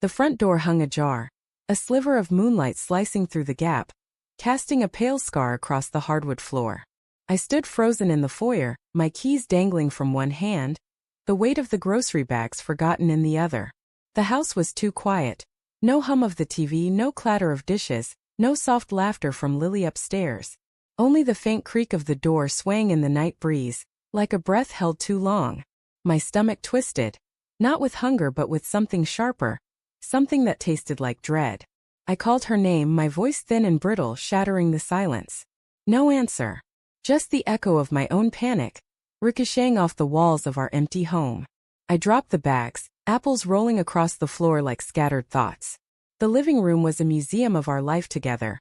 The front door hung ajar, a sliver of moonlight slicing through the gap, casting a pale scar across the hardwood floor. I stood frozen in the foyer, my keys dangling from one hand, the weight of the grocery bags forgotten in the other. The house was too quiet. No hum of the TV, no clatter of dishes, no soft laughter from Lily upstairs. Only the faint creak of the door swaying in the night breeze, like a breath held too long. My stomach twisted. Not with hunger but with something sharper, something that tasted like dread. I called her name, my voice thin and brittle, shattering the silence. No answer. Just the echo of my own panic, ricocheting off the walls of our empty home. I dropped the bags, apples rolling across the floor like scattered thoughts. The living room was a museum of our life together.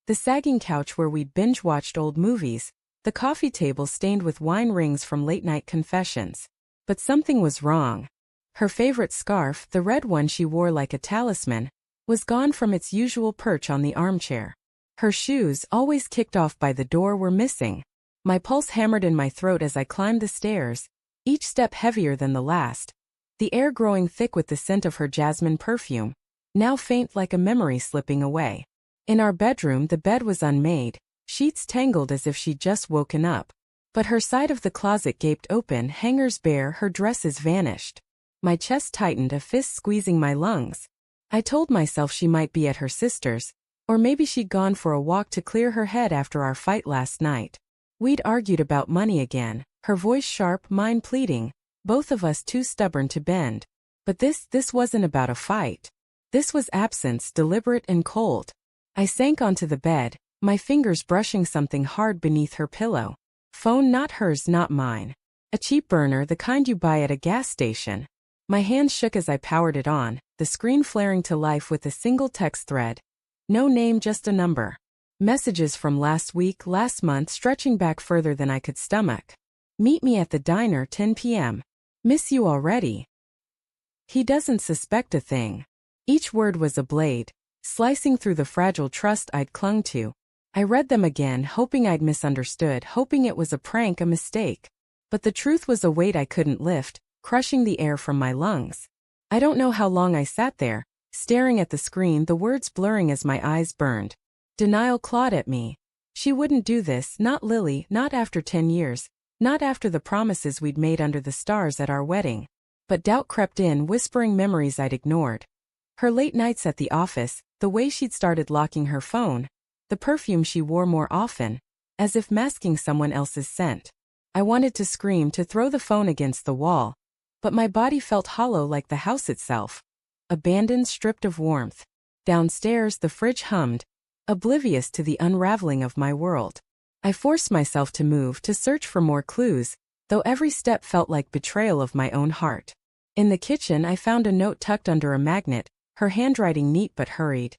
The sagging couch where we'd binge-watched old movies, the coffee table stained with wine rings from late-night confessions. But something was wrong. Her favorite scarf, the red one she wore like a talisman, was gone from its usual perch on the armchair. Her shoes, always kicked off by the door, were missing. My pulse hammered in my throat as I climbed the stairs, each step heavier than the last, the air growing thick with the scent of her jasmine perfume, now faint like a memory slipping away. In our bedroom the bed was unmade, sheets tangled as if she'd just woken up. But her side of the closet gaped open, hangers bare, her dresses vanished. My chest tightened, a fist squeezing my lungs. I told myself she might be at her sister's, or maybe she'd gone for a walk to clear her head after our fight last night. We'd argued about money again, her voice sharp, mine pleading, both of us too stubborn to bend. But this wasn't about a fight. This was absence, deliberate and cold. I sank onto the bed, my fingers brushing something hard beneath her pillow. Phone, not hers, not mine. A cheap burner, the kind you buy at a gas station. My hands shook as I powered it on, the screen flaring to life with a single text thread. No name, just a number. Messages from last week, last month, stretching back further than I could stomach. Meet me at the diner, 10 p.m. Miss you already. He doesn't suspect a thing. Each word was a blade, slicing through the fragile trust I'd clung to. I read them again, hoping I'd misunderstood, hoping it was a prank, a mistake. But the truth was a weight I couldn't lift, crushing the air from my lungs. I don't know how long I sat there, staring at the screen, the words blurring as my eyes burned. Denial clawed at me. She wouldn't do this, not Lily, not after 10 years, not after the promises we'd made under the stars at our wedding. But doubt crept in, whispering memories I'd ignored. Her late nights at the office, the way she'd started locking her phone, the perfume she wore more often, as if masking someone else's scent. I wanted to scream, to throw the phone against the wall, but my body felt hollow like the house itself. Abandoned, stripped of warmth. Downstairs the fridge hummed, oblivious to the unraveling of my world. I forced myself to move, to search for more clues, though every step felt like betrayal of my own heart. In the kitchen I found a note tucked under a magnet, her handwriting neat but hurried.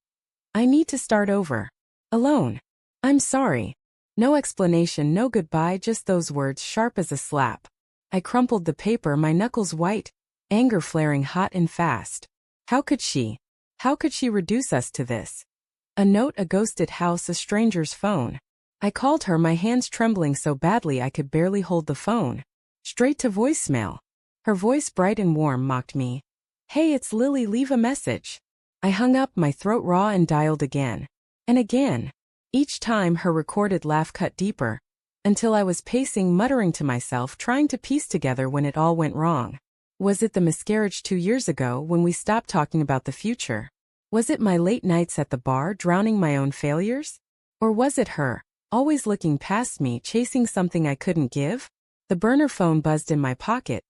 I need to start over. Alone. I'm sorry. No explanation, no goodbye, just those words sharp as a slap. I crumpled the paper, my knuckles white, anger flaring hot and fast. How could she? How could she reduce us to this? A note, a ghosted house, a stranger's phone. I called her, my hands trembling so badly I could barely hold the phone. Straight to voicemail. Her voice, bright and warm, mocked me. Hey, it's Lily, leave a message. I hung up, my throat raw, and dialed again. And again. Each time her recorded laugh cut deeper, until I was pacing, muttering to myself, trying to piece together when it all went wrong. Was it the miscarriage 2 years ago when we stopped talking about the future? Was it my late nights at the bar, drowning my own failures? Or was it her, always looking past me, chasing something I couldn't give? The burner phone buzzed in my pocket,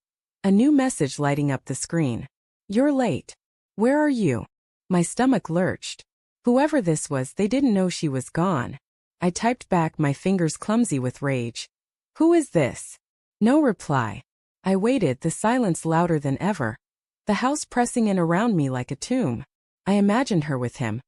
a new message lighting up the screen. You're late. Where are you? My stomach lurched. Whoever this was, they didn't know she was gone. I typed back, my fingers clumsy with rage. Who is this? No reply. I waited, the silence louder than ever, the house pressing in around me like a tomb. I imagined her with him.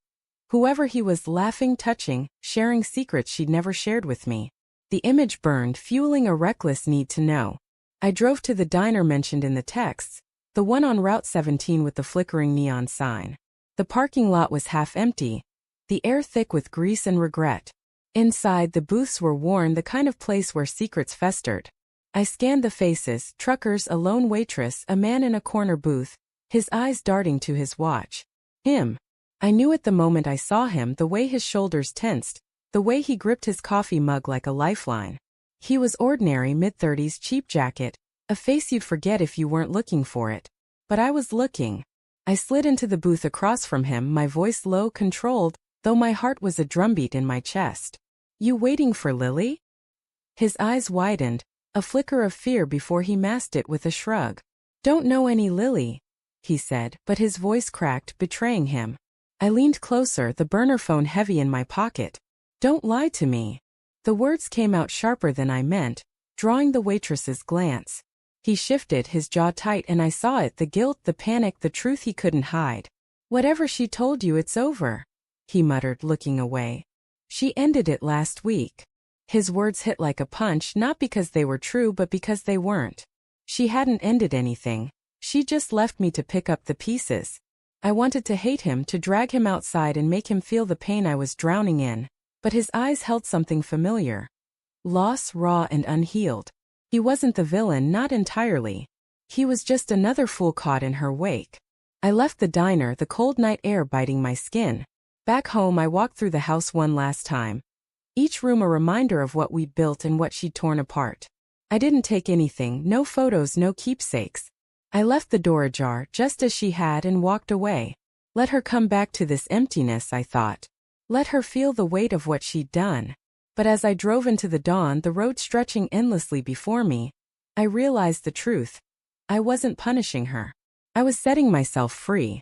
Whoever he was, laughing, touching, sharing secrets she'd never shared with me. The image burned, fueling a reckless need to know. I drove to the diner mentioned in the texts, the one on Route 17 with the flickering neon sign. The parking lot was half empty, the air thick with grease and regret. Inside, the booths were worn, the kind of place where secrets festered. I scanned the faces, truckers, a lone waitress, a man in a corner booth, his eyes darting to his watch. Him. I knew it the moment I saw him, the way his shoulders tensed, the way he gripped his coffee mug like a lifeline. He was ordinary, mid-30s, cheap jacket, a face you'd forget if you weren't looking for it. But I was looking. I slid into the booth across from him, my voice low, controlled, though my heart was a drumbeat in my chest. "You waiting for Lily?" His eyes widened, a flicker of fear before he masked it with a shrug. "Don't know any Lily," he said, but his voice cracked, betraying him. I leaned closer, the burner phone heavy in my pocket. "Don't lie to me." The words came out sharper than I meant, drawing the waitress's glance. He shifted, his jaw tight, and I saw it, the guilt, the panic, the truth he couldn't hide. "Whatever she told you, it's over," he muttered, looking away. "She ended it last week." His words hit like a punch, not because they were true but because they weren't. She hadn't ended anything. She just left me to pick up the pieces. I wanted to hate him, to drag him outside and make him feel the pain I was drowning in. But his eyes held something familiar. Loss, raw and unhealed. He wasn't the villain, not entirely. He was just another fool caught in her wake. I left the diner, the cold night air biting my skin. Back home, I walked through the house one last time. Each room a reminder of what we'd built and what she'd torn apart. I didn't take anything, no photos, no keepsakes. I left the door ajar, just as she had, and walked away. Let her come back to this emptiness, I thought. Let her feel the weight of what she'd done. But as I drove into the dawn, the road stretching endlessly before me, I realized the truth. I wasn't punishing her. I was setting myself free.